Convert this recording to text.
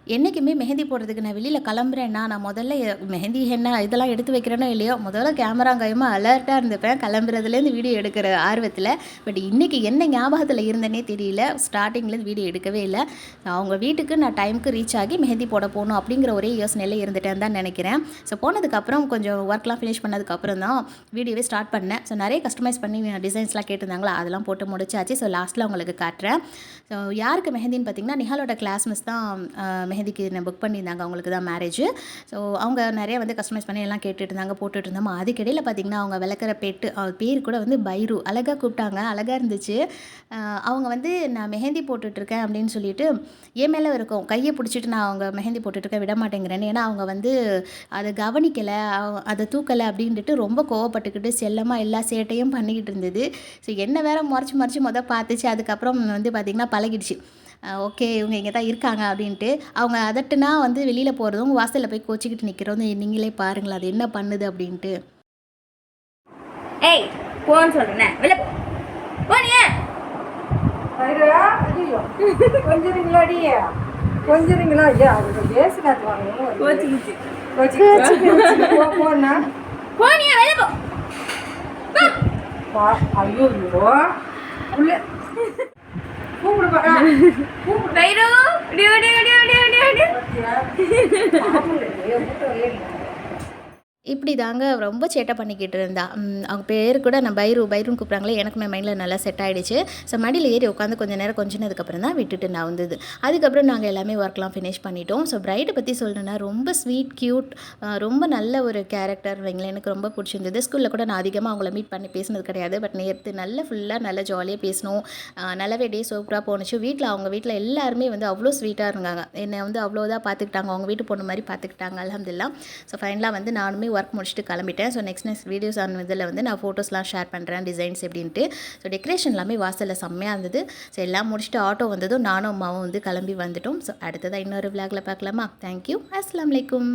என்றைக்குமே மெஹந்தி போடுறதுக்கு நான் வெளியில் கிளம்புறேன்னா நான் முதல்ல மெஹந்தி ஹென்னா இதெல்லாம் எடுத்து வைக்கிறேனோ இல்லையோ முதல்ல கேமரா கையுமா அலர்ட்டாக இருந்துப்பேன் கிளம்புறதுலேருந்து வீடியோ எடுக்கிற ஆர்வத்தில். பட் இன்றைக்கி என்ன ஞாபகத்தில் இருந்தேனே தெரியல, ஸ்டார்டிங்லேருந்து வீடியோ எடுக்கவே இல்லை. அவங்க வீட்டுக்கு நான் டைமுக்கு ரீச் ஆகி மெஹந்தி போட போகணும் அப்படிங்கிற ஒரே யோசனையில் இருந்துட்டேன்னு தான் நினைக்கிறேன். ஸோ போனதுக்கப்புறம் கொஞ்சம் ஒர்க்லாம் ஃபினிஷ் பண்ணதுக்கப்புறம் தான் வீடியோவே ஸ்டார்ட் பண்ணேன். ஸோ நிறைய கஸ்டமைஸ் பண்ணி டிசைன்ஸ்லாம் கேட்டிருந்தாங்களா, அதெல்லாம் போட்டு முடிச்சாச்சு. ஸோ லாஸ்ட்டில் உங்களுக்கு காட்டுறேன். ஸோ யாருக்கு மெஹந்தின்னு பார்த்தீங்கன்னா நிஹாலோட கிளாஸ் மிஸ் தான் மெஹந்திக்கு நான் புக் பண்ணியிருந்தாங்க. அவங்களுக்கு தான் மேரேஜ். ஸோ அவங்க நிறைய வந்து கஸ்டமைஸ் பண்ணி எல்லாம் கேட்டுட்டு இருந்தாங்க, போட்டுட்டு இருந்தோம். அதுக்கிடையில் பார்த்திங்கன்னா அவங்க விளக்குற பெட்டு பேர் கூட வந்து பைரு, அழகாக கூப்பிட்டாங்க, அழகாக இருந்துச்சு. அவங்க வந்து நான் மெஹந்தி போட்டுட்ருக்கேன் அப்படின்னு சொல்லிட்டு என் மேலே இருக்கும் கையை பிடிச்சிட்டு நான் அவங்க மெஹந்தி போட்டுட்ருக்கேன் விட மாட்டேங்கிறேன்னு. ஏன்னா அவங்க வந்து அதை கவனிக்கலை, அதை தூக்கலை அப்படின்ட்டு ரொம்ப கோவப்பட்டுக்கிட்டு செல்லமாக எல்லா சேட்டையும் பண்ணிக்கிட்டு இருந்தது. ஸோ என்ன வேறு முறைச்சி பார்த்துச்சு. அதுக்கப்புறம் வந்து பார்த்திங்கன்னா பழகிடுச்சு. ஓகே இவங்க இங்கே தான் இருக்காங்க அப்படின்ட்டு. அவங்க அதட்டுனா வந்து வெளியில் போகிறதும் வாசலில் போய் கோச்சிக்கிட்டு நிற்கிறதும் நீங்களே பாருங்களேன் அது என்ன பண்ணுது அப்படின்ட்டு. ஏய் போன்னு சொல்கிறேன், வெளில போனியே கொஞ்சிருங்களாடி, கொஞ்சிருங்களா? ஐயா அதுக்கு பேச காத்து வாங்கணும். போனா போனியா வெளில போ. ஐயோ உள்ள கூப்பிடு பாக்கா, பைரு டியூ டியூ டியூ டியூ டியூ இப்படி தாங்க ரொம்ப சேட்டை பண்ணிக்கிட்டு இருந்தா. அவங்க பேர் கூட நான் பைருன்னு கூப்பிட்றாங்களே, எனக்குமே மைண்டில் நல்லா செட் ஆகிடுச்சு. ஸோ மடியில் ஏறி உட்காந்து கொஞ்சம் நேரம் கொஞ்சினதுக்கப்புறம் தான் விட்டுட்டு நான் வந்தது. அதுக்கப்புறம் நாங்கள் எல்லாமே ஒர்க்லாம் ஃபினிஷ் பண்ணிட்டோம். ஸோ பிரைட்டை பற்றி சொல்லணுன்னா ரொம்ப ஸ்வீட் க்யூட், ரொம்ப நல்ல ஒரு கேரக்டர் வைங்களேன். எனக்கு ரொம்ப பிடிச்சிருந்தது. ஸ்கூலில் கூட நான் அதிகமாக அவங்கள மீட் பண்ணி பேசினது கிடையாது. பட் நேற்று ஃபுல்லாக நல்லா ஜாலியாக பேசணும். நல்லாவே டே சூப்பராக போணுச்சு. அவங்க வீட்டில் எல்லாருமே வந்து அவ்வளோ ஸ்வீட்டாக இருந்தாங்க. என்னை வந்து அவ்வளோதான் பார்த்துக்கிட்டாங்க, அவங்க வீட்டு பொண்ணு மாதிரி பார்த்துக்கிட்டாங்க. அல்ஹம்துலில்லாஹ். ஸோ ஃபைனலாக வந்து நானுமே ஒர்க் முடிச்சுட்டு கிளம்பிட்டேன். ஸோ நெக்ஸ்ட் வீடியோஸ் இதில் வந்து நான் ஃபோட்டோஸ்லாம் ஷேர் பண்ணுறேன், டிசைன்ஸ் எப்படின்ட்டு. ஸோ டெக்கரேஷன் எல்லாமே வாசலில் செம்மையாக இருந்தது. ஸோ எல்லாம் முடிச்சுட்டு ஆட்டோ வந்ததும் நானும் அம்மாவும் வந்து கிளம்பி வந்துட்டோம். ஸோ அடுத்ததாக இன்னொரு விளாகில் பார்க்கலாமா? தேங்க்யூ. அஸ்ஸலாமு அலைக்கும்.